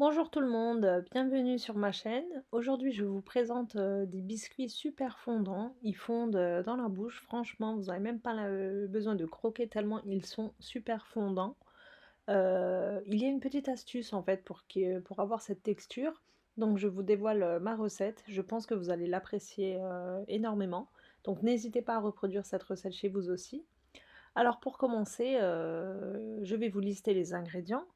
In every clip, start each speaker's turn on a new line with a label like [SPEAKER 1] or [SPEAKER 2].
[SPEAKER 1] Bonjour tout le monde, bienvenue sur ma chaîne. Aujourd'hui, je vous présente des biscuits super fondants. Ils fondent dans la bouche, franchement, vous n'avez même pas besoin de croquer tellement ils sont super fondants. Il y a une petite astuce en fait pour avoir cette texture. Donc je vous dévoile ma recette. Je pense que vous allez l'apprécier énormément. Donc n'hésitez pas à reproduire cette recette chez vous aussi. Alors pour commencer, je vais vous lister les ingrédients.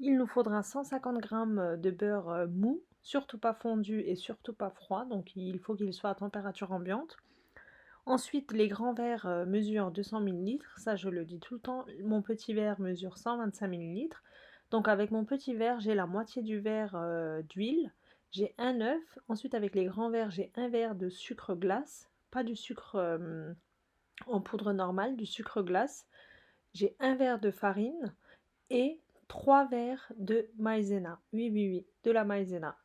[SPEAKER 1] Il nous faudra 150 grammes de beurre mou, surtout pas fondu et surtout pas froid, donc il faut qu'il soit à température ambiante. Ensuite, les grands verres mesurent 200 millilitres, ça je le dis tout le temps. Mon petit verre mesure 125 millilitres. Donc avec mon petit verre, j'ai la moitié du verre d'huile, j'ai un œuf. Ensuite, avec les grands verres, j'ai un verre de sucre glace, pas du sucre en poudre normale, du sucre glace. J'ai un verre de farine et 3 verres de maïzena. Oui, oui, oui, de la maïzena.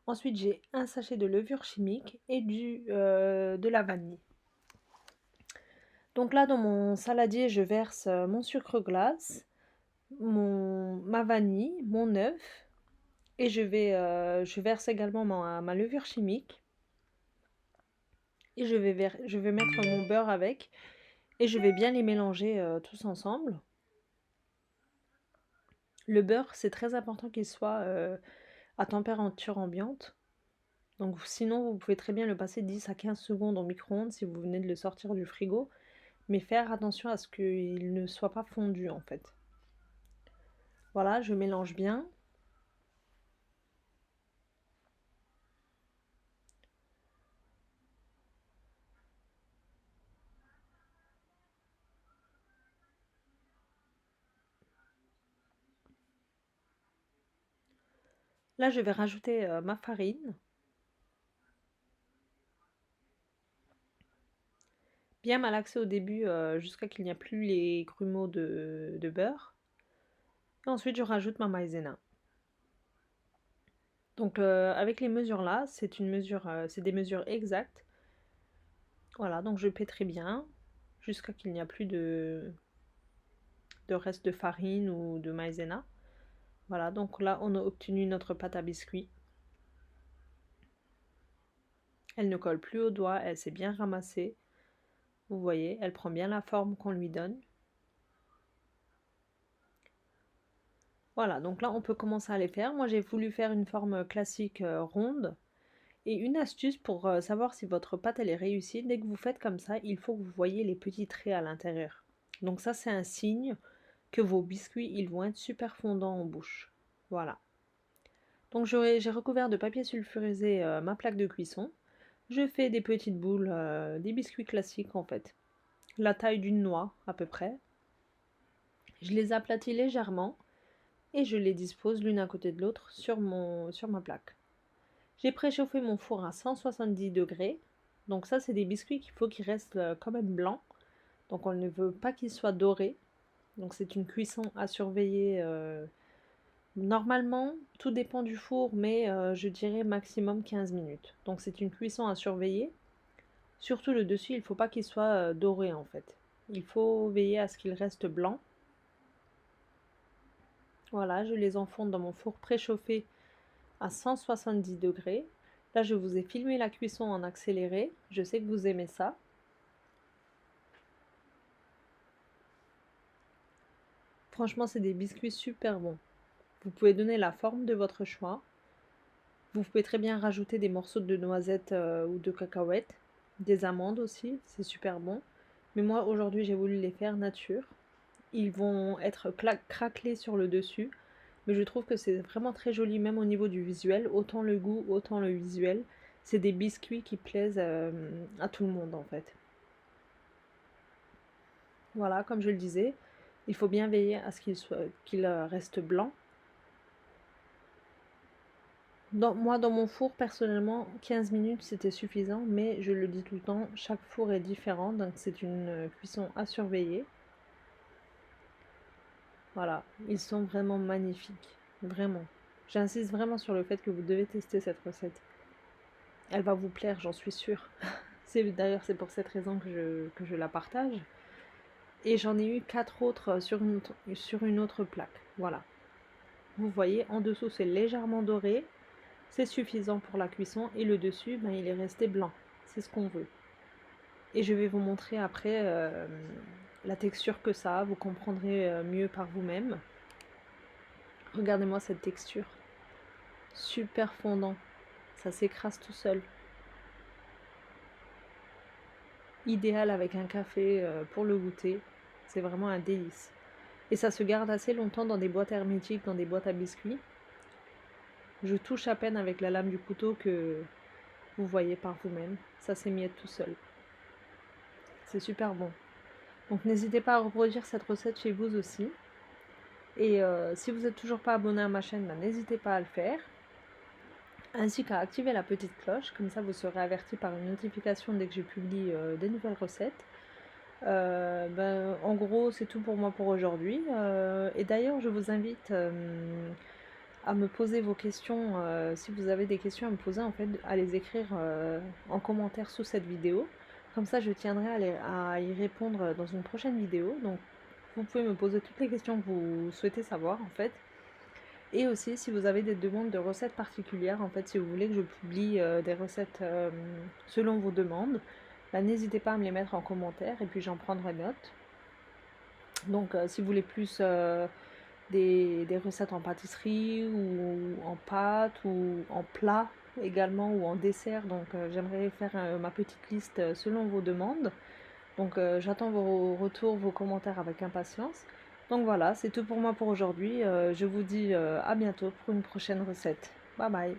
[SPEAKER 1] Ensuite, j'ai un sachet de levure chimique et de la vanille. Donc là, dans mon saladier, je verse mon sucre glace, ma vanille, mon œuf et je verse également ma levure chimique et je vais mettre mon beurre avec et je vais bien les mélanger tous ensemble. Le beurre, c'est très important qu'il soit à température ambiante. Donc sinon, vous pouvez très bien le passer 10 à 15 secondes au micro-ondes si vous venez de le sortir du frigo. Mais faire attention à ce qu'il ne soit pas fondu en fait. Voilà, je mélange bien. Là, je vais rajouter ma farine. Bien malaxer au début jusqu'à qu'il n'y a plus les grumeaux de beurre. Et ensuite, je rajoute ma maïzena. Donc avec les mesures là, c'est des mesures exactes. Voilà, donc je pétris bien jusqu'à qu'il n'y a plus de reste de farine ou de maïzena. Voilà, donc là on a obtenu notre pâte à biscuits. Elle ne colle plus aux doigts, elle s'est bien ramassée. Vous voyez, elle prend bien la forme qu'on lui donne. Voilà, donc là on peut commencer à les faire. Moi j'ai voulu faire une forme classique ronde. Et une astuce pour savoir si votre pâte elle est réussie, dès que vous faites comme ça, il faut que vous voyez les petits traits à l'intérieur. Donc ça c'est un signe que vos biscuits ils vont être super fondants en bouche. Voilà. Donc j'ai recouvert de papier sulfurisé ma plaque de cuisson. Je fais des petites boules, des biscuits classiques en fait. La taille d'une noix à peu près. Je les aplatis légèrement et je les dispose l'une à côté de l'autre sur ma plaque. J'ai préchauffé mon four à 170 degrés. Donc ça, c'est des biscuits qu'il faut qu'ils restent quand même blancs. Donc on ne veut pas qu'ils soient dorés. Donc c'est une cuisson à surveiller. Normalement, tout dépend du four, mais je dirais maximum 15 minutes. Donc c'est une cuisson à surveiller. Surtout le dessus, il ne faut pas qu'il soit doré en fait. Il faut veiller à ce qu'il reste blanc. Voilà, je les enfonce dans mon four préchauffé à 170 degrés. Là, je vous ai filmé la cuisson en accéléré. Je sais que vous aimez ça. Franchement, c'est des biscuits super bons. Vous pouvez donner la forme de votre choix. Vous pouvez très bien rajouter des morceaux de noisettes ou de cacahuètes. Des amandes aussi, c'est super bon. Mais moi, aujourd'hui, j'ai voulu les faire nature. Ils vont être craquelés sur le dessus. Mais je trouve que c'est vraiment très joli, même au niveau du visuel. Autant le goût, autant le visuel. C'est des biscuits qui plaisent à tout le monde en fait. Voilà, comme je le disais, il faut bien veiller à ce qu'il reste blanc. Moi, dans mon four, personnellement, 15 minutes c'était suffisant, mais je le dis tout le temps, chaque four est différent, donc c'est une cuisson à surveiller. Voilà, ils sont vraiment magnifiques, vraiment. J'insiste vraiment sur le fait que vous devez tester cette recette. Elle va vous plaire, j'en suis sûre. D'ailleurs, c'est pour cette raison que je la partage. Et j'en ai eu 4 autres sur une autre plaque. Voilà. Vous voyez, en dessous c'est légèrement doré, c'est suffisant pour la cuisson, et le dessus, ben, il est resté blanc. C'est ce qu'on veut. Et je vais vous montrer après la texture que ça a, vous comprendrez mieux par vous-même. Regardez-moi cette texture. Super fondant. Ça s'écrase tout seul. Idéal avec un café pour le goûter. C'est vraiment un délice. Et ça se garde assez longtemps dans des boîtes hermétiques, dans des boîtes à biscuits. Je touche à peine avec la lame du couteau que vous voyez par vous-même. Ça s'émiette tout seul. C'est super bon. Donc n'hésitez pas à reproduire cette recette chez vous aussi. Et si vous n'êtes toujours pas abonné à ma chaîne, ben, n'hésitez pas à le faire. Ainsi qu'à activer la petite cloche, comme ça vous serez averti par une notification dès que je publie des nouvelles recettes. Ben, en gros, c'est tout pour moi pour aujourd'hui. Et d'ailleurs, je vous invite à me poser vos questions. Si vous avez des questions à me poser, en fait, à les écrire en commentaire sous cette vidéo. Comme ça, je tiendrai à y répondre dans une prochaine vidéo. Donc, vous pouvez me poser toutes les questions que vous souhaitez savoir, en fait. Et aussi, si vous avez des demandes de recettes particulières, en fait, si vous voulez que je publie des recettes selon vos demandes, bah, n'hésitez pas à me les mettre en commentaire et puis j'en prendrai note. Donc, si vous voulez plus des recettes en pâtisserie ou en pâte ou en plat également ou en dessert, donc j'aimerais faire ma petite liste selon vos demandes. Donc, j'attends vos retours, vos commentaires avec impatience. Donc voilà, c'est tout pour moi pour aujourd'hui. Je vous dis à bientôt pour une prochaine recette. Bye bye.